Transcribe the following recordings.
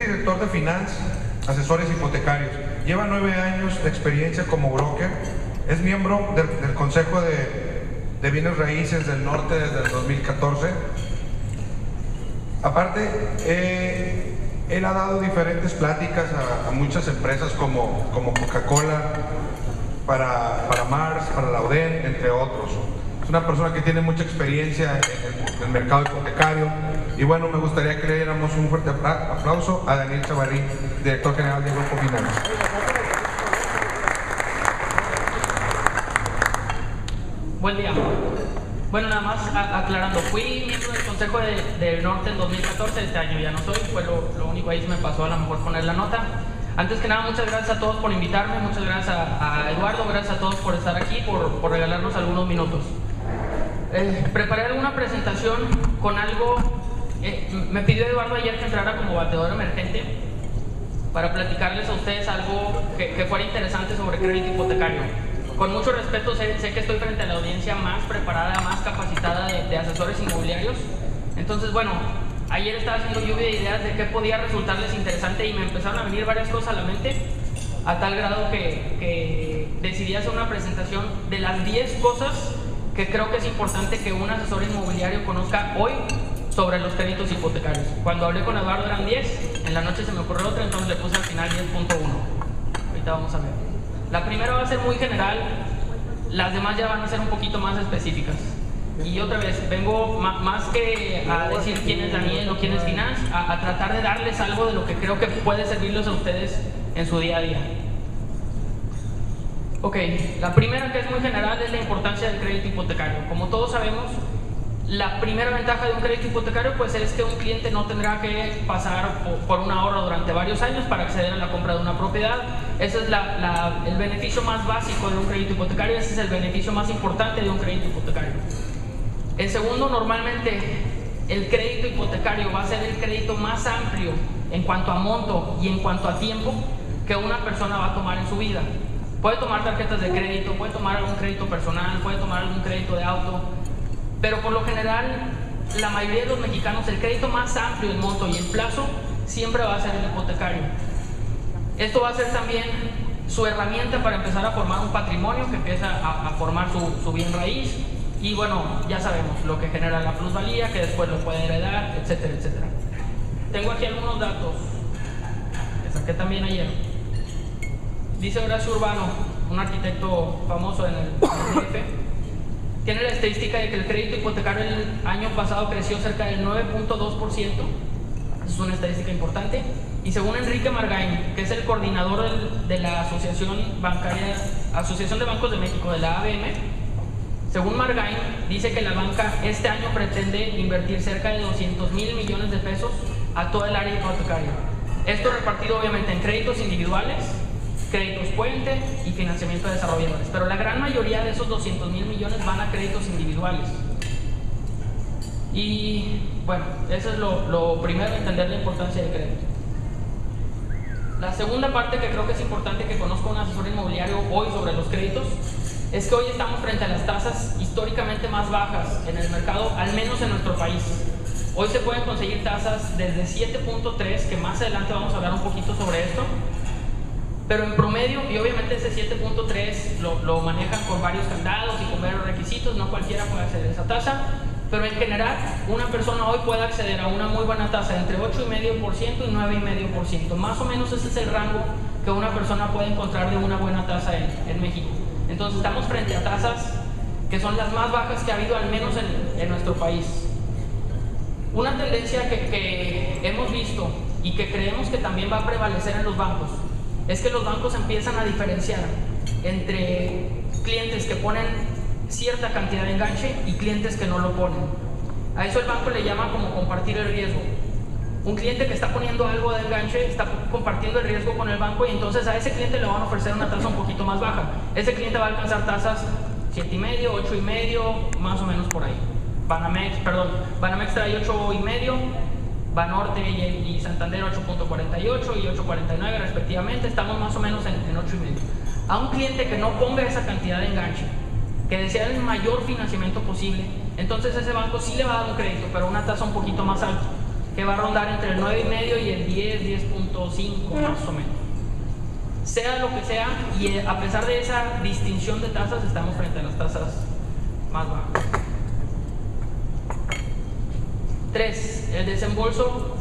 Director de Finance, Asesores Hipotecarios. Lleva 9 años de experiencia como broker. Es miembro del Consejo de Bienes Raíces del Norte desde el 2014. Aparte, él ha dado diferentes pláticas a muchas empresas como Coca-Cola, para Mars, para la UDEN, entre otros. Es una persona que tiene mucha experiencia en el mercado hipotecario. Y bueno, me gustaría que le diéramos un fuerte aplauso a Daniel Chavarrí, director general del Grupo Finance. Buen día. Bueno, nada más aclarando, fui miembro del Consejo del Norte en 2014, este año ya no soy, fue lo único ahí se me pasó a lo mejor poner la nota. Antes que nada, muchas gracias a todos por invitarme, muchas gracias a Eduardo, gracias a todos por estar aquí, por regalarnos algunos minutos. Preparé alguna presentación con algo, me pidió Eduardo ayer que entrara como bateador emergente para platicarles a ustedes algo que fuera interesante sobre crédito hipotecario. Con mucho respeto, sé que estoy frente a la audiencia más preparada, más capacitada de asesores inmobiliarios. Entonces, bueno, ayer estaba haciendo lluvia de ideas de qué podía resultarles interesante y me empezaron a venir varias cosas a la mente, a tal grado que decidí hacer una presentación de las 10 cosas que creo que es importante que un asesor inmobiliario conozca hoy sobre los créditos hipotecarios. Cuando hablé con Eduardo eran 10, en la noche se me ocurrió otra, entonces le puse al final 10.1. Ahorita vamos a ver. La primera va a ser muy general, las demás ya van a ser un poquito más específicas. Y otra vez, vengo más que a decir quién es Daniel o quién es Finance, a tratar de darles algo de lo que creo que puede servirles a ustedes en su día a día. Ok, la primera, que es muy general, es la importancia del crédito hipotecario. Como todos sabemos, la primera ventaja de un crédito hipotecario pues es que un cliente no tendrá que pasar por un ahorro durante varios años para acceder a la compra de una propiedad. Ese es el beneficio más básico de un crédito hipotecario, ese es el beneficio más importante de un crédito hipotecario. El segundo, normalmente el crédito hipotecario va a ser el crédito más amplio en cuanto a monto y en cuanto a tiempo que una persona va a tomar en su vida. Puede tomar tarjetas de crédito, puede tomar algún crédito personal, puede tomar algún crédito de auto, pero por lo general, la mayoría de los mexicanos, el crédito más amplio en monto y en plazo siempre va a ser el hipotecario. Esto va a ser también su herramienta para empezar a formar un patrimonio que empieza a formar su bien raíz. Y bueno, ya sabemos lo que genera la plusvalía, que después lo puede heredar, etcétera, etcétera. Tengo aquí algunos datos que saqué también ayer. Dice Horacio Urbano, un arquitecto famoso en el DF, tiene la estadística de que el crédito hipotecario el año pasado creció cerca del 9.2%. Es una estadística importante. Y según Enrique Margain, que es el coordinador de la Asociación de Bancos de México, de la ABM, según Margain, dice que la banca este año pretende invertir cerca de 200,000 millones de pesos a toda el área hipotecaria. Esto repartido obviamente en créditos individuales, créditos puente y financiamiento de desarrolladores. Pero la gran mayoría de esos 200,000 millones van a créditos individuales. Y bueno, eso es lo primero, entender la importancia del crédito. La segunda parte que creo que es importante que conozca un asesor inmobiliario hoy sobre los créditos es que hoy estamos frente a las tasas históricamente más bajas en el mercado, al menos en nuestro país. Hoy se pueden conseguir tasas desde 7.3, que más adelante vamos a hablar un poquito sobre esto, pero en promedio, y obviamente ese 7.3 lo manejan con varios candados y con varios requisitos, no cualquiera puede acceder a esa tasa, pero en general una persona hoy puede acceder a una muy buena tasa entre 8,5% y 9,5%. Más o menos ese es el rango que una persona puede encontrar de una buena tasa en México. Entonces estamos frente a tasas que son las más bajas que ha habido al menos en nuestro país. Una tendencia que hemos visto y que creemos que también va a prevalecer en los bancos es que los bancos empiezan a diferenciar entre clientes que ponen cierta cantidad de enganche y clientes que no lo ponen. A eso el banco le llama como compartir el riesgo. Un cliente que está poniendo algo de enganche está compartiendo el riesgo con el banco y entonces a ese cliente le van a ofrecer una tasa un poquito más baja. Ese cliente va a alcanzar tasas 7,5, 8,5, más o menos por ahí. Banamex trae 8,5, Banorte y Santander 8.48 y 8.49 respectivamente. Estamos más o menos en 8,5. A un cliente que no ponga esa cantidad de enganche, que desea el mayor financiamiento posible, entonces ese banco sí le va a dar un crédito, pero una tasa un poquito más alta. que va a rondar entre el 9,5 y el 10.5 más o menos. Sea lo que sea, y a pesar de esa distinción de tasas, estamos frente a las tasas más bajas. 3. El desembolso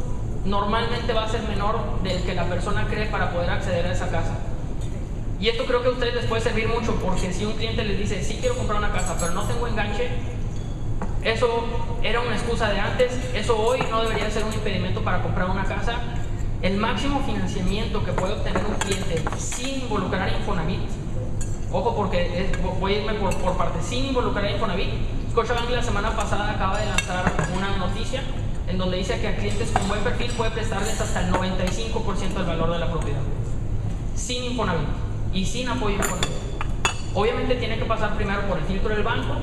normalmente va a ser menor del que la persona cree para poder acceder a esa casa. Y esto creo que a ustedes les puede servir mucho, porque si un cliente les dice, sí quiero comprar una casa, pero no tengo enganche, eso era una excusa de antes, eso hoy no debería ser un impedimento para comprar una casa. El máximo financiamiento que puede obtener un cliente sin involucrar a Infonavit, ojo porque voy a irme por partes, sin involucrar a Infonavit, Scotiabank la semana pasada acaba de lanzar una noticia en donde dice que a clientes con buen perfil puede prestarles hasta el 95% del valor de la propiedad, sin Infonavit y sin apoyo Infonavit. Obviamente tiene que pasar primero por el filtro del banco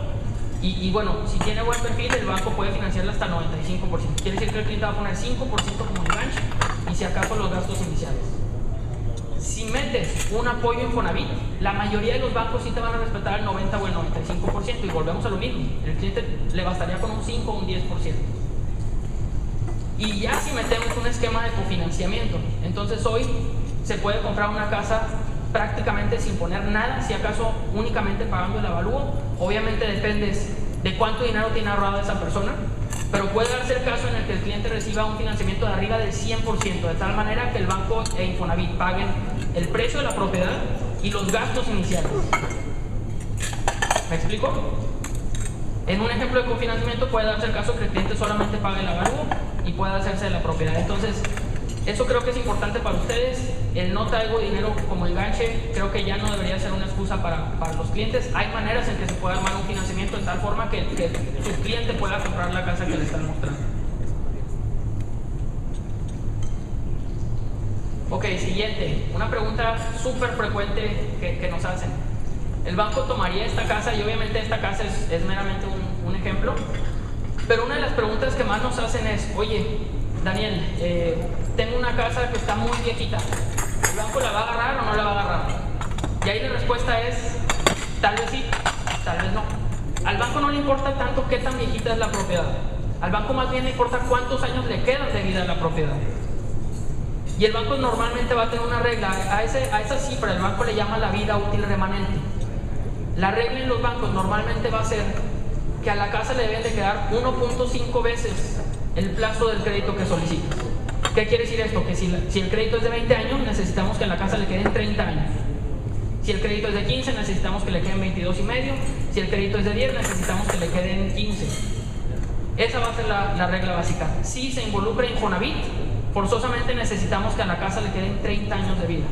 y bueno, si tiene buen perfil, el banco puede financiarle hasta el 95%. Quiere decir que el cliente va a poner 5% como enganche y si acaso los gastos iniciales. Si metes un apoyo Infonavit, la mayoría de los bancos sí te van a respetar el 90 o el 95% y volvemos a lo mismo, el cliente le bastaría con un 5 o un 10%. Y ya si metemos un esquema de cofinanciamiento, entonces hoy se puede comprar una casa prácticamente sin poner nada, si acaso únicamente pagando el avalúo. Obviamente depende de cuánto dinero tiene ahorrado esa persona, pero puede darse el caso en el que el cliente reciba un financiamiento de arriba del 100%, de tal manera que el banco e Infonavit paguen el precio de la propiedad y los gastos iniciales. ¿Me explico? En un ejemplo de cofinanciamiento puede darse el caso que el cliente solamente pague el avalúo y pueda hacerse de la propiedad. Entonces, eso creo que es importante para ustedes. El no traigo dinero como enganche creo que ya no debería ser una excusa para los clientes. Hay maneras en que se puede armar un financiamiento de tal forma que su cliente pueda comprar la casa que le están mostrando. Ok, siguiente. Una pregunta súper frecuente que nos hacen. El banco tomaría esta casa, y obviamente esta casa es meramente un ejemplo, pero una de las preguntas que más nos hacen es, oye, Daniel, tengo una casa que está muy viejita, ¿el banco la va a agarrar o no la va a agarrar? Y ahí la respuesta es, tal vez sí, tal vez no. Al banco no le importa tanto qué tan viejita es la propiedad, al banco más bien le importa cuántos años le quedan de vida a la propiedad. Y el banco normalmente va a tener una regla, a esa cifra el banco le llama la vida útil remanente. La regla en los bancos normalmente va a ser que a la casa le deben de quedar 1.5 veces el plazo del crédito que solicitas. ¿Qué quiere decir esto? Que si el crédito es de 20 años, necesitamos que a la casa le queden 30 años. Si el crédito es de 15, necesitamos que le queden 22 y medio. Si el crédito es de 10, necesitamos que le queden 15. Esa va a ser la regla básica. Si se involucra Infonavit, forzosamente necesitamos que a la casa le queden 30 años de vida.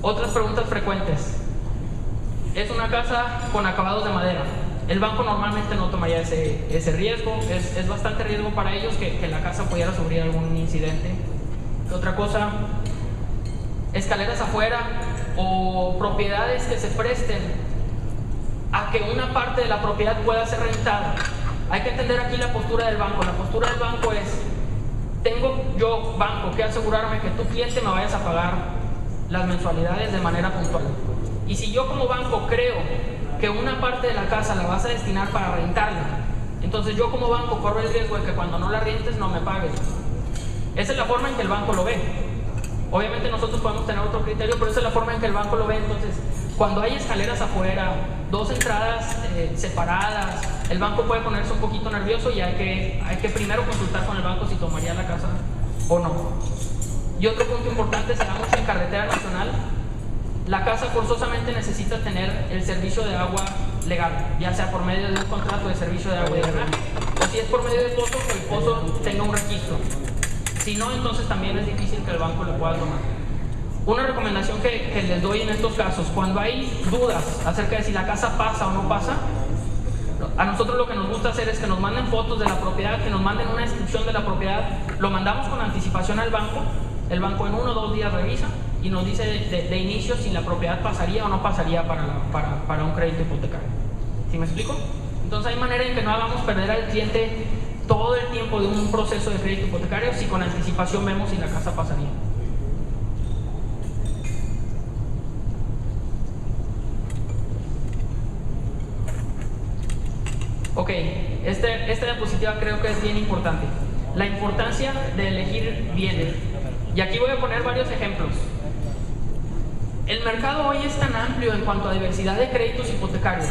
Otras preguntas frecuentes. Es una casa con acabados de madera. El banco normalmente no tomaría ese riesgo. Es bastante riesgo para ellos que la casa pudiera sufrir algún incidente. ¿Qué otra cosa? Escaleras afuera o propiedades que se presten a que una parte de la propiedad pueda ser rentada. Hay que entender aquí la postura del banco. La postura del banco es, tengo yo, banco, que asegurarme que tu cliente me vayas a pagar las mensualidades de manera puntual. Y si yo como banco creo que una parte de la casa la vas a destinar para rentarla, entonces yo como banco corro el riesgo de que cuando no la rentes no me pagues. Esa es la forma en que el banco lo ve. Obviamente nosotros podemos tener otro criterio, pero esa es la forma en que el banco lo ve. Entonces, cuando hay escaleras afuera, dos entradas separadas, el banco puede ponerse un poquito nervioso y hay que primero consultar con el banco si tomaría la casa o no. Y otro punto importante, se da mucho en carretera nacional. La casa forzosamente necesita tener el servicio de agua legal, ya sea por medio de un contrato de servicio de agua y drenaje, o si es por medio de pozo, que el pozo tenga un registro. Si no, entonces también es difícil que el banco lo pueda tomar. Una recomendación que les doy en estos casos, cuando hay dudas acerca de si la casa pasa o no pasa, a nosotros lo que nos gusta hacer es que nos manden fotos de la propiedad, que nos manden una descripción de la propiedad, lo mandamos con anticipación al banco, el banco en 1 o 2 días revisa y nos dice de inicio si la propiedad pasaría o no pasaría para un crédito hipotecario. ¿Sí me explico? Entonces hay manera en que no hagamos perder al cliente todo el tiempo de un proceso de crédito hipotecario si con anticipación vemos si la casa pasaría. Ok, esta diapositiva creo que es bien importante. la importancia de elegir bien. Y aquí voy a poner varios ejemplos. El mercado hoy es tan amplio en cuanto a diversidad de créditos hipotecarios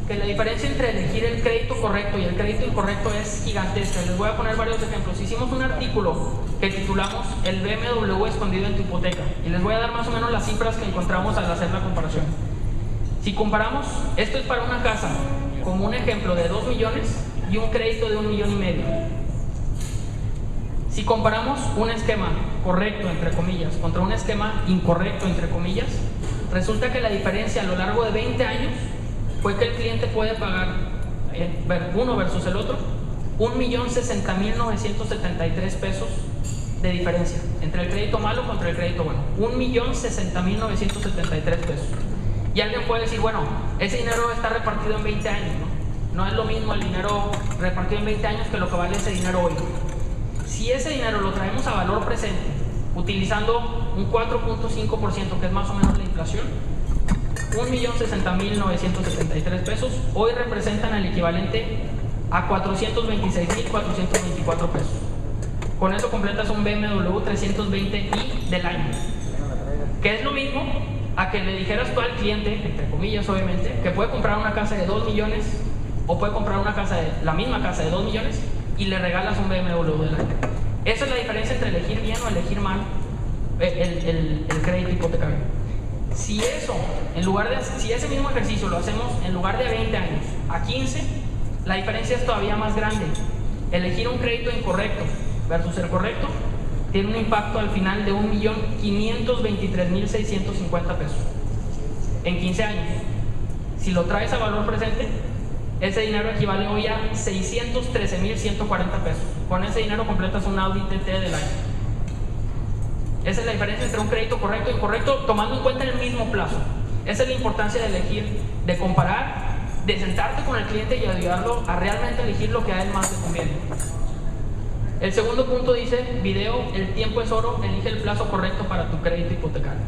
que la diferencia entre elegir el crédito correcto y el crédito incorrecto es gigantesca. Les voy a poner varios ejemplos. Hicimos un artículo que titulamos El BMW escondido en tu hipoteca y les voy a dar más o menos las cifras que encontramos al hacer la comparación. Si comparamos, esto es para una casa como un ejemplo de 2 millones y un crédito de 1,5 millones. Si comparamos un esquema correcto, entre comillas, contra un esquema incorrecto, entre comillas, resulta que la diferencia a lo largo de 20 años fue que el cliente puede pagar, uno versus el otro, 1,060,973 pesos de diferencia entre el crédito malo contra el crédito bueno. 1,060,973 pesos. Y alguien puede decir, bueno, ese dinero está repartido en 20 años, ¿no? No es lo mismo el dinero repartido en 20 años que lo que vale ese dinero hoy. Si ese dinero lo traemos a valor presente, utilizando un 4.5%, que es más o menos la inflación, 1,060,973 pesos hoy representan el equivalente a 426,424 pesos. Con eso completas un BMW 320i del año, que es lo mismo a que le dijeras tú al cliente, entre comillas obviamente, que puede comprar una casa de 2 millones o puede comprar una casa la misma casa de 2 millones y le regalas un BMW del año. Esa es la diferencia entre elegir bien o elegir mal el crédito hipotecario. Si ese mismo ejercicio lo hacemos en lugar de 20 años a 15, la diferencia es todavía más grande. Elegir un crédito incorrecto versus el correcto tiene un impacto al final de 1,523,650 pesos en 15 años. Si lo traes a valor presente, ese dinero equivale hoy a 613,140 pesos. Con ese dinero completas un Audi TT del año. Esa es la diferencia entre un crédito correcto e incorrecto, tomando en cuenta el mismo plazo. Esa es la importancia de elegir, de comparar, de sentarte con el cliente y ayudarlo a realmente elegir lo que a él más le conviene. El segundo punto dice, video, el tiempo es oro, elige el plazo correcto para tu crédito hipotecario.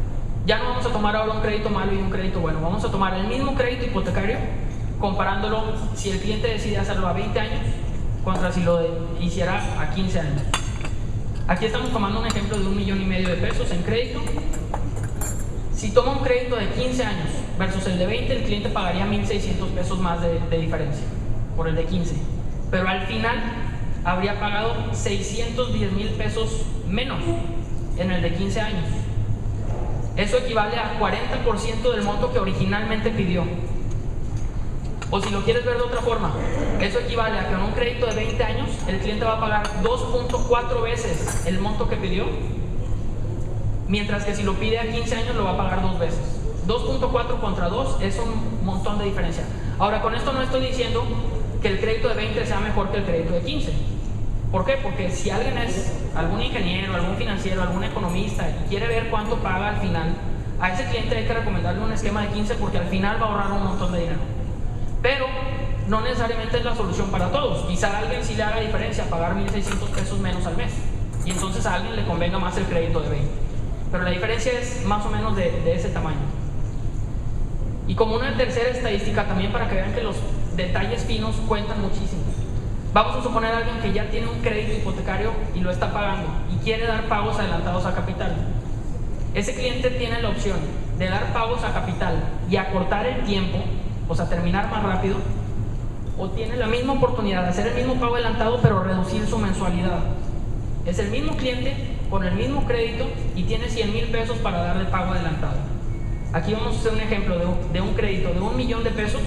Ya no vamos a tomar ahora un crédito malo y un crédito bueno, vamos a tomar el mismo crédito hipotecario, comparándolo si el cliente decide hacerlo a 20 años contra si lo hiciera a 15 años. Aquí estamos tomando un ejemplo de 1,5 millones de pesos en crédito. Si toma un crédito de 15 años versus el de 20, el cliente pagaría 1,600 pesos más de diferencia por el de 15. Pero al final habría pagado 610,000 pesos menos en el de 15 años. Eso equivale a 40% del monto que originalmente pidió. O si lo quieres ver de otra forma, eso equivale a que en un crédito de 20 años el cliente va a pagar 2.4 veces el monto que pidió, mientras que si lo pide a 15 años lo va a pagar 2 veces. 2.4 contra 2 es un montón de diferencia. Ahora, con esto no estoy diciendo que el crédito de 20 sea mejor que el crédito de 15. ¿Por qué? Porque si alguien es algún ingeniero, algún financiero, algún economista y quiere ver cuánto paga al final, a ese cliente hay que recomendarle un esquema de 15 porque al final va a ahorrar un montón de dinero. Pero no necesariamente es la solución para todos. Quizá a alguien sí le haga diferencia pagar 1,600 pesos menos al mes y entonces a alguien le convenga más el crédito de 20. Pero la diferencia es más o menos de ese tamaño. Y como una tercera estadística también para que vean que los detalles finos cuentan muchísimo. Vamos a suponer a alguien que ya tiene un crédito hipotecario y lo está pagando y quiere dar pagos adelantados a capital. Ese cliente tiene la opción de dar pagos a capital y acortar el tiempo, o sea, terminar más rápido, o tiene la misma oportunidad de hacer el mismo pago adelantado pero reducir su mensualidad. Es el mismo cliente con el mismo crédito y tiene 100,000 pesos para darle pago adelantado. Aquí vamos a hacer un ejemplo de un crédito de 1 millón de pesos,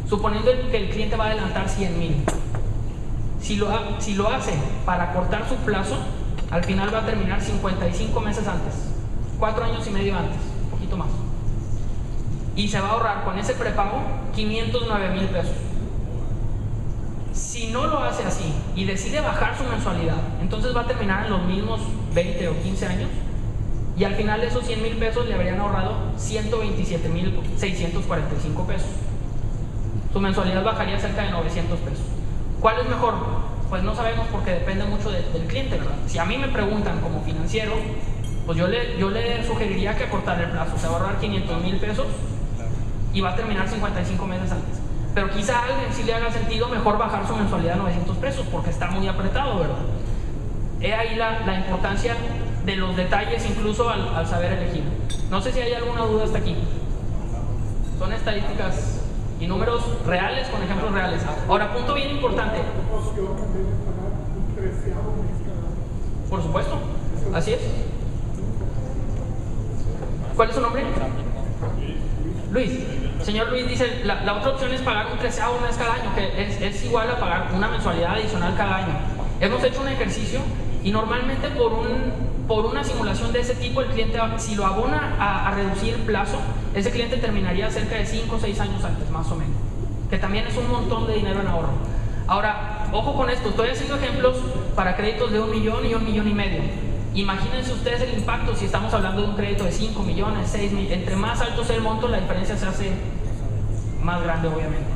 suponiendo que el cliente va a adelantar 100,000. Si lo hace para cortar su plazo, al final va a terminar 55 meses antes, 4 años y medio antes, un poquito más. Y se va a ahorrar con ese prepago 509,000 pesos. Si no lo hace así y decide bajar su mensualidad, entonces va a terminar en los mismos 20 o 15 años y al final de esos 100,000 pesos le habrían ahorrado 127,645 pesos. Su mensualidad bajaría cerca de 900 pesos. ¿Cuál es mejor? Pues no sabemos porque depende mucho del cliente, ¿verdad? Si a mí me preguntan como financiero, pues yo le sugeriría que acortar el plazo, se va a ahorrar 500,000 pesos y va a terminar 55 meses antes. Pero quizá a alguien sí le haga sentido mejor bajar su mensualidad a 900 pesos porque está muy apretado, ¿verdad? He ahí la importancia de los detalles, incluso al saber elegir. No sé si hay alguna duda hasta aquí. Son estadísticas y números reales con ejemplos reales. Ahora, punto bien importante. Por supuesto, así es. ¿Cuál es su nombre? Luis. Señor Luis dice, la otra opción es pagar un 13º mes cada año, que es igual a pagar una mensualidad adicional cada año. Hemos hecho un ejercicio y normalmente por una simulación de ese tipo, el cliente, si lo abona a reducir plazo, ese cliente terminaría cerca de 5 o 6 años antes, más o menos, que también es un montón de dinero en ahorro. Ahora, ojo con esto, estoy haciendo ejemplos para créditos de 1 millón y 1,5 millones. Imagínense ustedes el impacto si estamos hablando de un crédito de 5 millones, 6 millones. Entre más alto sea el monto, la diferencia se hace más grande, obviamente.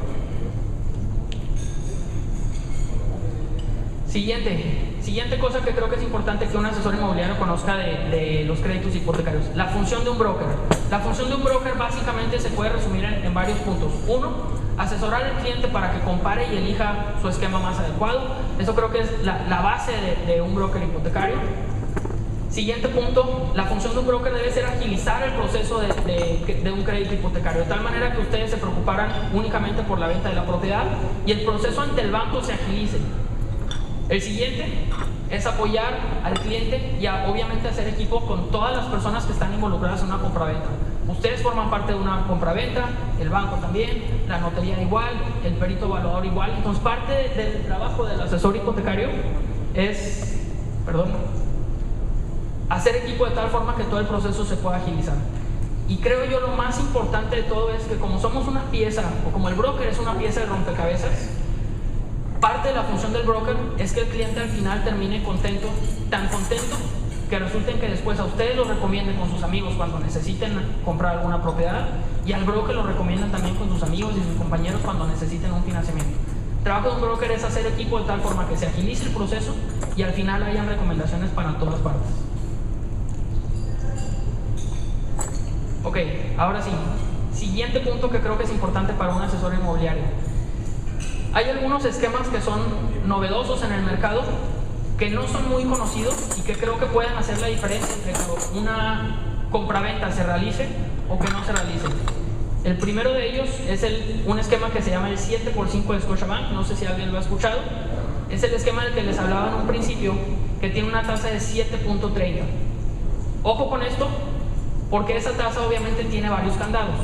Siguiente cosa que creo que es importante que un asesor inmobiliario conozca de los créditos hipotecarios. La función de un broker. La función de un broker básicamente se puede resumir en varios puntos. Uno, asesorar al cliente para que compare y elija su esquema más adecuado. Eso creo que es la base de un broker hipotecario. Siguiente punto, la función de un broker debe ser agilizar el proceso de un crédito hipotecario, de tal manera que ustedes se preocuparan únicamente por la venta de la propiedad y el proceso ante el banco se agilice. El siguiente es apoyar al cliente y obviamente hacer equipo con todas las personas que están involucradas en una compraventa. Ustedes forman parte de una compraventa, el banco también, la notaría igual, el perito evaluador igual. Entonces parte del trabajo del asesor hipotecario es, hacer equipo de tal forma que todo el proceso se pueda agilizar. Y creo yo lo más importante de todo es que como somos una pieza, o como el broker es una pieza de rompecabezas, parte de la función del broker es que el cliente al final termine contento, tan contento que resulten que después a ustedes lo recomienden con sus amigos cuando necesiten comprar alguna propiedad y al broker lo recomiendan también con sus amigos y sus compañeros cuando necesiten un financiamiento. El trabajo de un broker es hacer equipo de tal forma que se agilice el proceso y al final hayan recomendaciones para todas partes. Ok, ahora sí, siguiente punto que creo que es importante para un asesor inmobiliario. Hay algunos esquemas que son novedosos en el mercado, que no son muy conocidos y que creo que pueden hacer la diferencia entre que una compraventa se realice o que no se realice. El primero de ellos es un esquema que se llama el 7x5 de Scotiabank, no sé si alguien lo ha escuchado. Es el esquema del que les hablaba en un principio, que tiene una tasa de 7.30. Ojo con esto, porque esa tasa obviamente tiene varios candados.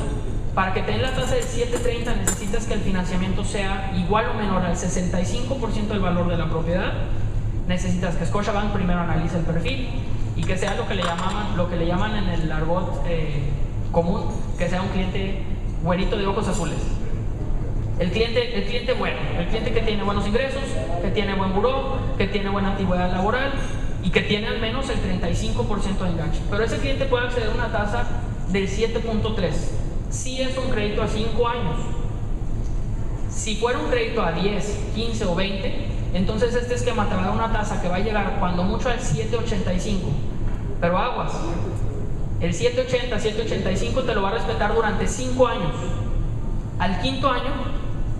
Para que tengas la tasa de 7.30 necesitas que el financiamiento sea igual o menor al 65% del valor de la propiedad. Necesitas que Scotiabank primero analice el perfil y que sea lo que le llaman en el argot común, que sea un cliente güerito de ojos azules. El cliente bueno, el cliente que tiene buenos ingresos, que tiene buen buró, que tiene buena antigüedad laboral y que tiene al menos el 35% de enganche. Pero ese cliente puede acceder a una tasa del 7.3. Si es un crédito a 5 años. Si fuera un crédito a 10, 15 o 20, entonces este esquema te va a dar una tasa que va a llegar cuando mucho al 7.85. Pero aguas, el 7.80, 7.85 te lo va a respetar durante 5 años. Al quinto año,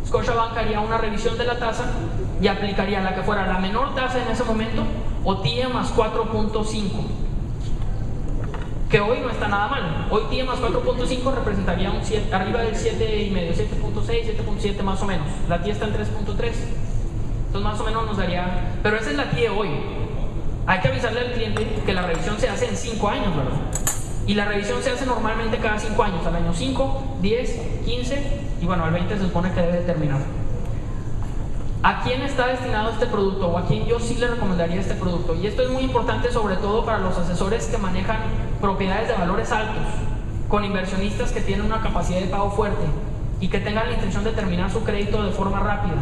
Scotiabank haría una revisión de la tasa y aplicaría la que fuera la menor tasa en ese momento o TIE más 4.5. Que hoy no está nada mal. Hoy TIE más 4.5 representaría un 7, arriba del 7,5, 7.6, 7.7 más o menos. La TIE está en 3.3. Entonces más o menos nos daría... Pero esa es la TIE hoy. Hay que avisarle al cliente que la revisión se hace en 5 años, ¿verdad? Y la revisión se hace normalmente cada 5 años. Al año 5, 10, 15 y bueno, al 20 se supone que debe terminar. ¿A quién está destinado este producto? O a quién yo sí le recomendaría este producto. Y esto es muy importante sobre todo para los asesores que manejan propiedades de valores altos, con inversionistas que tienen una capacidad de pago fuerte y que tengan la intención de terminar su crédito de forma rápida.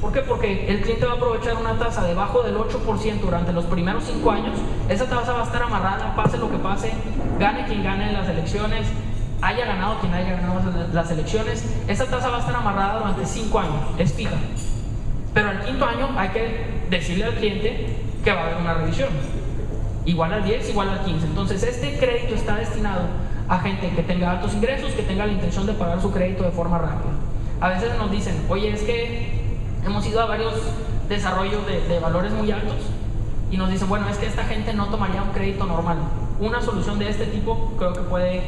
¿Por qué? Porque el cliente va a aprovechar una tasa debajo del 8% durante los primeros 5 años. Esa tasa va a estar amarrada, pase lo que pase, gane quien gane en las elecciones, haya ganado quien haya ganado las elecciones. Esa tasa va a estar amarrada durante 5 años, es fija. Pero al quinto año hay que decirle al cliente que va a haber una revisión. Igual al 10, igual al 15. Entonces este crédito está destinado a gente que tenga altos ingresos, que tenga la intención de pagar su crédito de forma rápida. A veces nos dicen, oye, es que hemos ido a varios desarrollos de valores muy altos y nos dicen, bueno, es que esta gente no tomaría un crédito normal. Una solución de este tipo creo que puede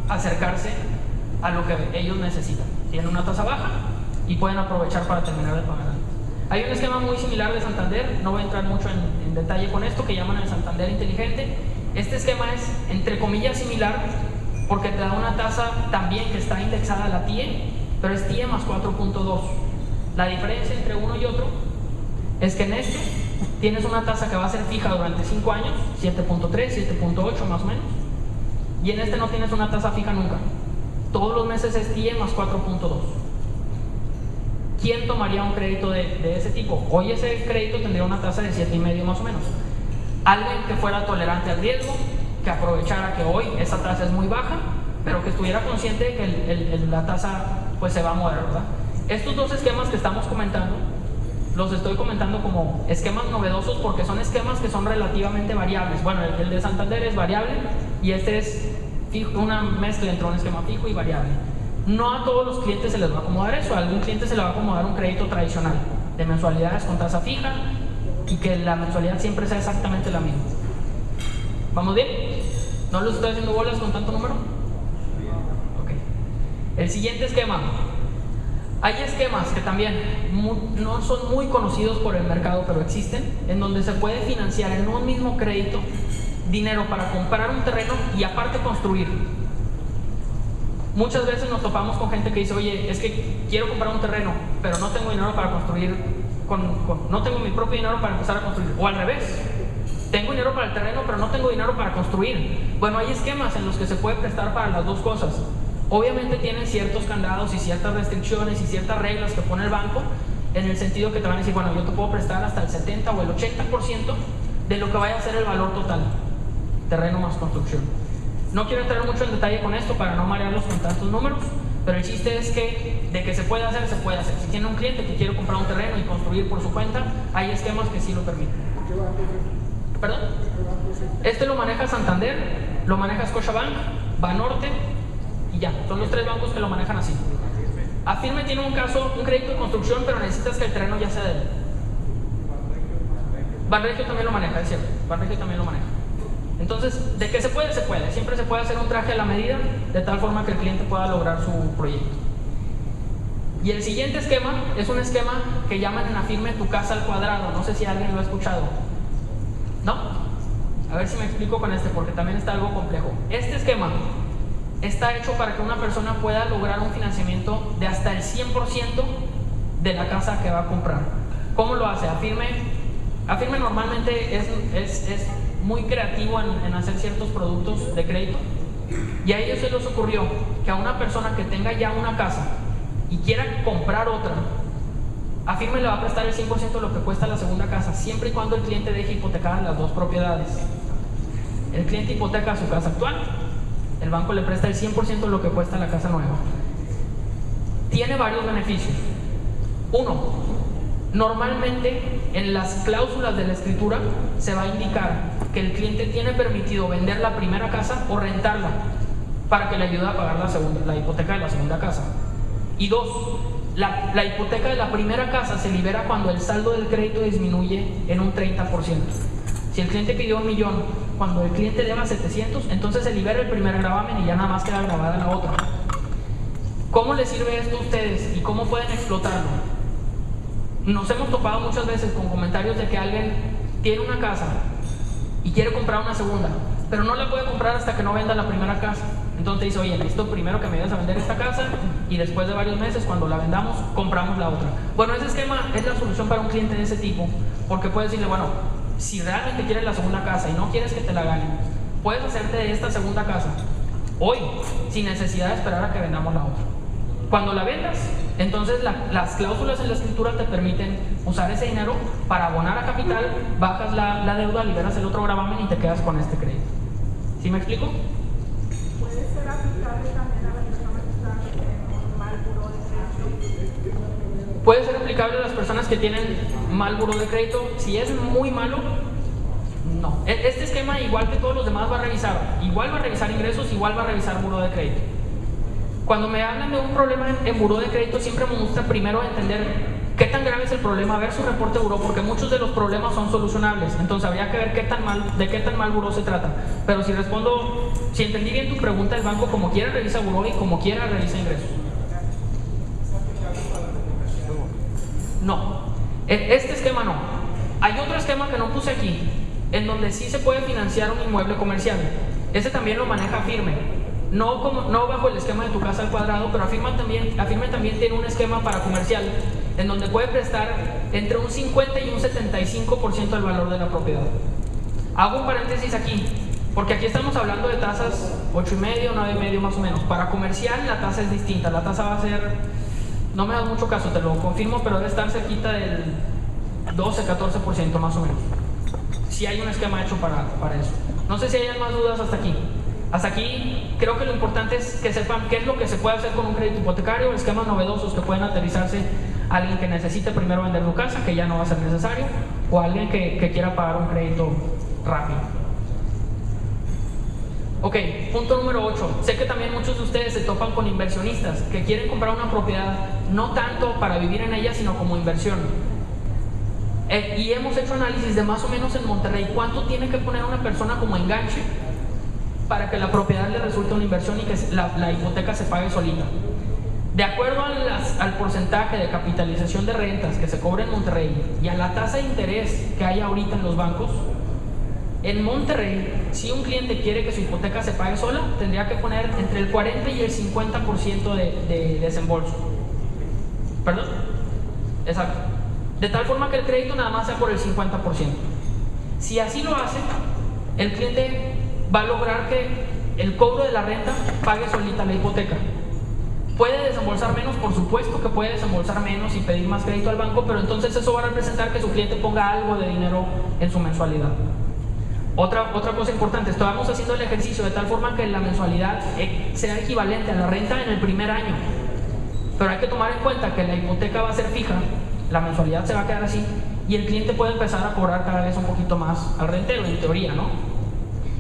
acercarse a lo que ellos necesitan. Tienen una tasa baja y pueden aprovechar para terminar de pagar antes. Hay un esquema muy similar de Santander, no voy a entrar mucho en detalle con esto, que llaman el Santander inteligente. Este esquema es, entre comillas, similar, porque te da una tasa también que está indexada a la TIE, pero es TIE más 4.2. La diferencia entre uno y otro es que en este tienes una tasa que va a ser fija durante 5 años, 7.3, 7.8 más o menos, y en este no tienes una tasa fija nunca. Todos los meses es TIE más 4.2. ¿Quién tomaría un crédito de ese tipo? Hoy ese crédito tendría una tasa de 7,5 más o menos. Alguien que fuera tolerante al riesgo, que aprovechara que hoy esa tasa es muy baja, pero que estuviera consciente de que la tasa pues se va a mover, ¿verdad? Estos dos esquemas que estamos comentando, los estoy comentando como esquemas novedosos porque son esquemas que son relativamente variables. Bueno, el de Santander es variable y este es fijo, una mezcla entre un esquema fijo y variable. No a todos los clientes se les va a acomodar eso, a algún cliente se le va a acomodar un crédito tradicional de mensualidades con tasa fija y que la mensualidad siempre sea exactamente la misma. ¿Vamos bien? ¿No los estoy haciendo bolas con tanto número? Ok. El siguiente esquema. Hay esquemas que también no son muy conocidos por el mercado, pero existen, en donde se puede financiar en un mismo crédito dinero para comprar un terreno y aparte construir. Muchas veces nos topamos con gente que dice, oye, es que quiero comprar un terreno, pero no tengo dinero para construir, no tengo mi propio dinero para empezar a construir. O al revés, tengo dinero para el terreno, pero no tengo dinero para construir. Bueno, hay esquemas en los que se puede prestar para las dos cosas. Obviamente tienen ciertos candados y ciertas restricciones y ciertas reglas que pone el banco, en el sentido que te van a decir, bueno, yo te puedo prestar hasta el 70 o el 80% de lo que vaya a ser el valor total, terreno más construcción. No quiero entrar mucho en detalle con esto para no marearlos con tantos números, pero el chiste es que de que se puede hacer, se puede hacer. Si tiene un cliente que quiere comprar un terreno y construir por su cuenta, hay esquemas que sí lo permiten. ¿Perdón? Este lo maneja Santander, lo maneja Scotiabank, Banorte y ya. Son los 3 bancos que lo manejan así. Afirme tiene un crédito de construcción, pero necesitas que el terreno ya sea de él. Banregio también lo maneja, es cierto. Banregio también lo maneja. Entonces, de que se puede, se puede. Siempre se puede hacer un traje a la medida, de tal forma que el cliente pueda lograr su proyecto. Y el siguiente esquema es un esquema que llaman en Afirme tu casa al cuadrado. No sé si alguien lo ha escuchado. ¿No? A ver si me explico con este, porque también está algo complejo. Este esquema está hecho para que una persona pueda lograr un financiamiento de hasta el 100% de la casa que va a comprar. ¿Cómo lo hace? Afirme normalmente es muy creativo en hacer ciertos productos de crédito, y a ellos se les ocurrió que a una persona que tenga ya una casa y quiera comprar otra, Afirme le va a prestar el 100% de lo que cuesta la segunda casa, siempre y cuando el cliente deje hipotecadas las dos propiedades. El cliente hipoteca su casa actual, el banco le presta el 100% de lo que cuesta la casa nueva. Tiene varios beneficios. Uno, normalmente en las cláusulas de la escritura se va a indicar que el cliente tiene permitido vender la primera casa o rentarla para que le ayude a pagar la hipoteca de la segunda casa. Y dos, la hipoteca de la primera casa se libera cuando el saldo del crédito disminuye en un 30%. Si el cliente pidió 1 millón, cuando el cliente deba 700, entonces se libera el primer gravamen y ya nada más queda grabada la otra. ¿Cómo les sirve esto a ustedes y cómo pueden explotarlo? Nos hemos topado muchas veces con comentarios de que alguien tiene una casa y quiere comprar una segunda, pero no la puede comprar hasta que no venda la primera casa. Entonces dice, oye, necesito primero que me ayudes a vender esta casa y después de varios meses, cuando la vendamos, compramos la otra. Bueno, ese esquema es la solución para un cliente de ese tipo, porque puedes decirle, bueno, si realmente quieres la segunda casa y no quieres que te la ganen, puedes hacerte de esta segunda casa hoy, sin necesidad de esperar a que vendamos la otra. Cuando la vendas, entonces las cláusulas en la escritura te permiten usar ese dinero para abonar a capital, bajas la deuda, liberas el otro gravamen y te quedas con este crédito. ¿Sí me explico? ¿Puede ser aplicable también a las personas que están en mal buró de crédito? Puede ser aplicable a las personas que tienen mal buró de crédito. Si es muy malo, no. Este esquema, igual que todos los demás, va a revisar. Igual va a revisar ingresos, igual va a revisar buró de crédito. Cuando me hablan de un problema en buró de crédito, siempre me gusta primero entender ¿Qué tan grave es el problema? Ver su reporte de buró, porque muchos de los problemas son solucionables. Entonces habría que ver de qué tan mal buró se trata. Pero si entendí bien tu pregunta, el banco como quiera revisa buró y como quiera revisa ingresos. No, este esquema no. Hay otro esquema que no puse aquí, en donde sí se puede financiar un inmueble comercial. Ese también lo maneja Afirme. No bajo el esquema de tu casa al cuadrado, pero Afirme también tiene un esquema para comercial, en donde puede prestar entre un 50 y un 75% del valor de la propiedad. Hago un paréntesis aquí, porque aquí estamos hablando de tasas 8,5, 9,5 más o menos. Para comercial la tasa es distinta, la tasa va a ser, no me das mucho caso, te lo confirmo, pero debe estar cerquita del 12-14% más o menos. Si hay un esquema hecho para eso. No sé si hay más dudas hasta aquí. Hasta aquí creo que lo importante es que sepan qué es lo que se puede hacer con un crédito hipotecario, esquemas novedosos que pueden aterrizarse a alguien que necesite primero vender su casa, que ya no va a ser necesario, o a alguien que quiera pagar un crédito rápido. Ok, punto número 8. Sé que también muchos de ustedes se topan con inversionistas que quieren comprar una propiedad no tanto para vivir en ella, sino como inversión. Y hemos hecho análisis de más o menos en Monterrey cuánto tiene que poner una persona como enganche para que la propiedad le resulte una inversión y que la hipoteca se pague solita. De acuerdo al porcentaje de capitalización de rentas que se cobra en Monterrey y a la tasa de interés que hay ahorita en los bancos, en Monterrey, si un cliente quiere que su hipoteca se pague sola, tendría que poner entre el 40 y el 50% de desembolso. ¿Perdón? Exacto. De tal forma que el crédito nada más sea por el 50%. Si así lo hace, el cliente va a lograr que el cobro de la renta pague solita la hipoteca. ¿Puede desembolsar menos? Por supuesto que puede desembolsar menos y pedir más crédito al banco, pero entonces eso va a representar que su cliente ponga algo de dinero en su mensualidad. Otra cosa importante, estamos haciendo el ejercicio de tal forma que la mensualidad sea equivalente a la renta en el primer año. Pero hay que tomar en cuenta que la hipoteca va a ser fija, la mensualidad se va a quedar así y el cliente puede empezar a cobrar cada vez un poquito más al rentero, en teoría, ¿no?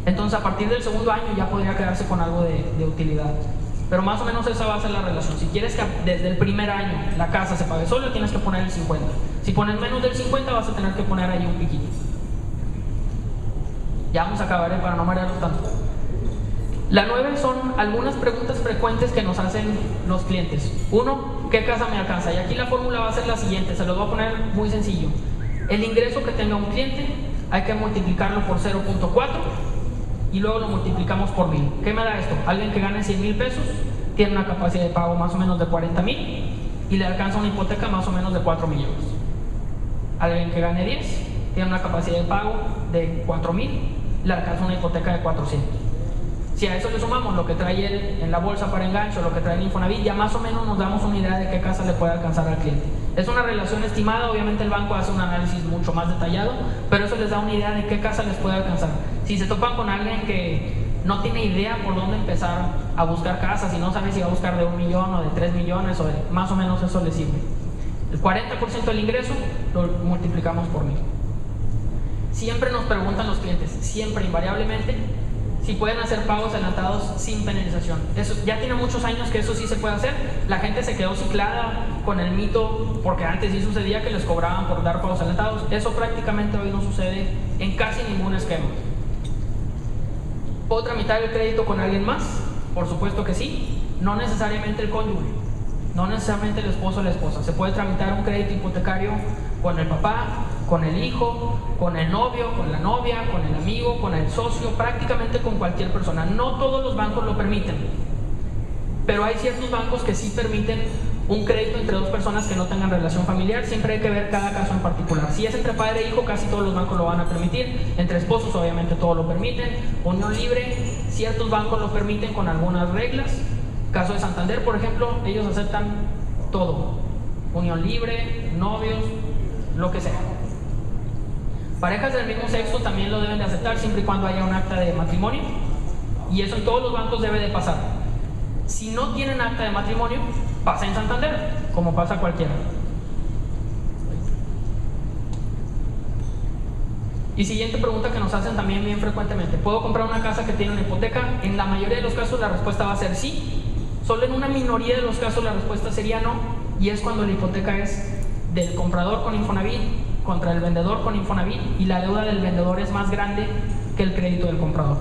Entonces a partir del segundo año ya podría quedarse con algo de utilidad. Pero más o menos esa va a ser la relación. Si quieres que desde el primer año la casa se pague solo, tienes que poner el 50. Si pones menos del 50 vas a tener que poner ahí un piquito. Ya vamos a acabar para no marearlos tanto. La 9 son algunas preguntas frecuentes que nos hacen los clientes. 1, ¿qué casa me alcanza? Y aquí la fórmula va a ser la siguiente, se los voy a poner muy sencillo. El ingreso que tenga un cliente hay que multiplicarlo por 0.4 y luego lo multiplicamos por 1000. ¿Qué me da esto? Alguien que gane 100,000 pesos tiene una capacidad de pago más o menos de 40,000 y le alcanza una hipoteca más o menos de 4 millones. Alguien que gane 10 tiene una capacidad de pago de 4,000, le alcanza una hipoteca de 400. Si a eso le sumamos lo que trae él en la bolsa para enganche o lo que trae en Infonavit, ya más o menos nos damos una idea de qué casa le puede alcanzar al cliente. Es una relación estimada, obviamente el banco hace un análisis mucho más detallado, pero eso les da una idea de qué casa les puede alcanzar. Si se topan con alguien que no tiene idea por dónde empezar a buscar casas y no sabe si va a buscar de 1 millón o de 3 millones o de más o menos eso les sirve. El 40% del ingreso lo multiplicamos por 1000. Siempre nos preguntan los clientes, siempre, invariablemente, si pueden hacer pagos adelantados sin penalización. Eso ya tiene muchos años que eso sí se puede hacer. La gente se quedó ciclada con el mito porque antes sí sucedía que les cobraban por dar pagos adelantados. Eso prácticamente hoy no sucede en casi ningún esquema. ¿Puedo tramitar el crédito con alguien más? Por supuesto que sí. No necesariamente el cónyuge, no necesariamente el esposo o la esposa. Se puede tramitar un crédito hipotecario con el papá, con el hijo, con el novio, con la novia, con el amigo, con el socio, prácticamente con cualquier persona. No todos los bancos lo permiten, pero hay ciertos bancos que sí permiten un crédito entre dos personas que no tengan relación familiar. Siempre hay que ver cada caso en particular. Si es entre padre e hijo, casi todos los bancos lo van a permitir. Entre esposos, obviamente todos lo permiten. Unión libre, ciertos bancos lo permiten con algunas reglas. Caso de Santander, por ejemplo, ellos aceptan todo. Unión libre, novios, lo que sea. Parejas del mismo sexo también lo deben de aceptar siempre y cuando haya un acta de matrimonio, y eso en todos los bancos debe de pasar. Si no tienen acta de matrimonio, pasa en Santander, como pasa cualquiera. Y siguiente pregunta que nos hacen también bien frecuentemente: ¿puedo comprar una casa que tiene una hipoteca? En la mayoría de los casos la respuesta va a ser sí. Solo en una minoría de los casos la respuesta sería no, y es cuando la hipoteca es del comprador con Infonavit contra el vendedor con Infonavit, y la deuda del vendedor es más grande que el crédito del comprador.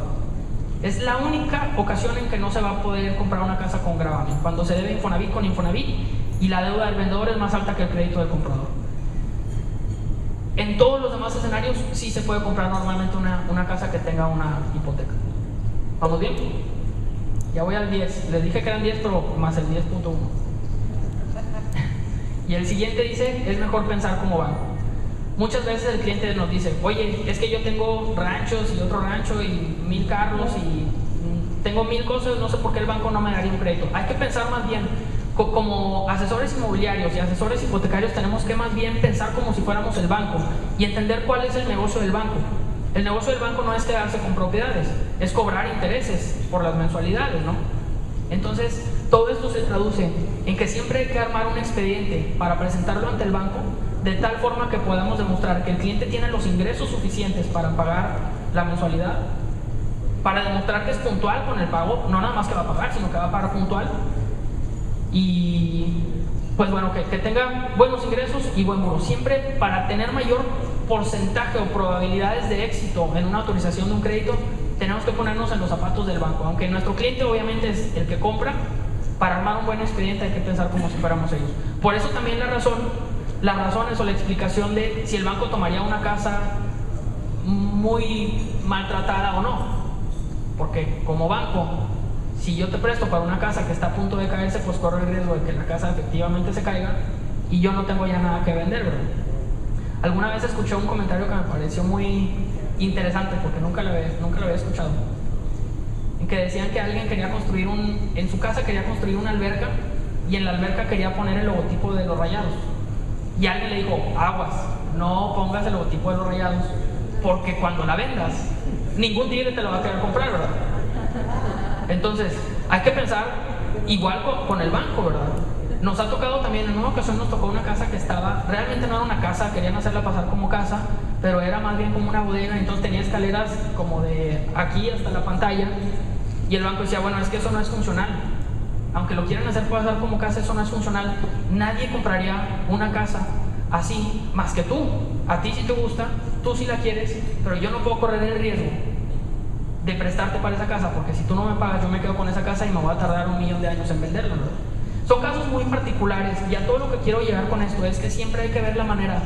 Es la única ocasión en que no se va a poder comprar una casa con gravamen, cuando se debe Infonavit con Infonavit y la deuda del vendedor es más alta que el crédito del comprador. En todos los demás escenarios sí se puede comprar normalmente una casa que tenga una hipoteca. ¿Vamos bien? Ya voy al 10. Les dije que eran 10, pero más el 10.1. Y el siguiente dice, es mejor pensar como banco. Muchas veces el cliente nos dice, oye, es que yo tengo ranchos y otro rancho y 1000 carros y tengo 1000 cosas, no sé por qué el banco no me daría un crédito. Hay que pensar más bien, como asesores inmobiliarios y asesores hipotecarios tenemos que más bien pensar como si fuéramos el banco y entender cuál es el negocio del banco. El negocio del banco no es quedarse con propiedades, es cobrar intereses por las mensualidades, ¿no? Entonces, todo esto se traduce en que siempre hay que armar un expediente para presentarlo ante el banco de tal forma que podamos demostrar que el cliente tiene los ingresos suficientes para pagar la mensualidad, para demostrar que es puntual con el pago, no nada más que va a pagar, sino que va a pagar puntual, y pues bueno, que tenga buenos ingresos y buen muro. Siempre para tener mayor porcentaje o probabilidades de éxito en una autorización de un crédito, tenemos que ponernos en los zapatos del banco. Aunque nuestro cliente obviamente es el que compra, para armar un buen expediente hay que pensar como si fuéramos ellos. Por eso también las razones o la explicación de si el banco tomaría una casa muy maltratada o no. Porque como banco, si yo te presto para una casa que está a punto de caerse, pues corro el riesgo de que la casa efectivamente se caiga y yo no tengo ya nada que vender, ¿verdad? Alguna vez escuché un comentario que me pareció muy interesante porque nunca lo había escuchado, en que decían que alguien quería construir en su casa quería construir una alberca y en la alberca quería poner el logotipo de los Rayados, y alguien le dijo, aguas, no pongas el logotipo de los Rayados porque cuando la vendas ningún tigre te lo va a querer comprar, ¿verdad? Entonces hay que pensar igual con el banco, ¿verdad? Nos ha tocado también, en una ocasión nos tocó una casa que realmente no era una casa, querían hacerla pasar como casa, pero era más bien como una bodega, entonces tenía escaleras como de aquí hasta la pantalla, y el banco decía, bueno, es que eso no es funcional, aunque lo quieran hacer pasar como casa, eso no es funcional, nadie compraría una casa así más que tú. A ti sí te gusta, tú sí la quieres, pero yo no puedo correr el riesgo de prestarte para esa casa, porque si tú no me pagas yo me quedo con esa casa y me voy a tardar 1.000.000 de años en venderla, ¿no? Son casos muy particulares, y a todo lo que quiero llegar con esto es que siempre hay que ver la manera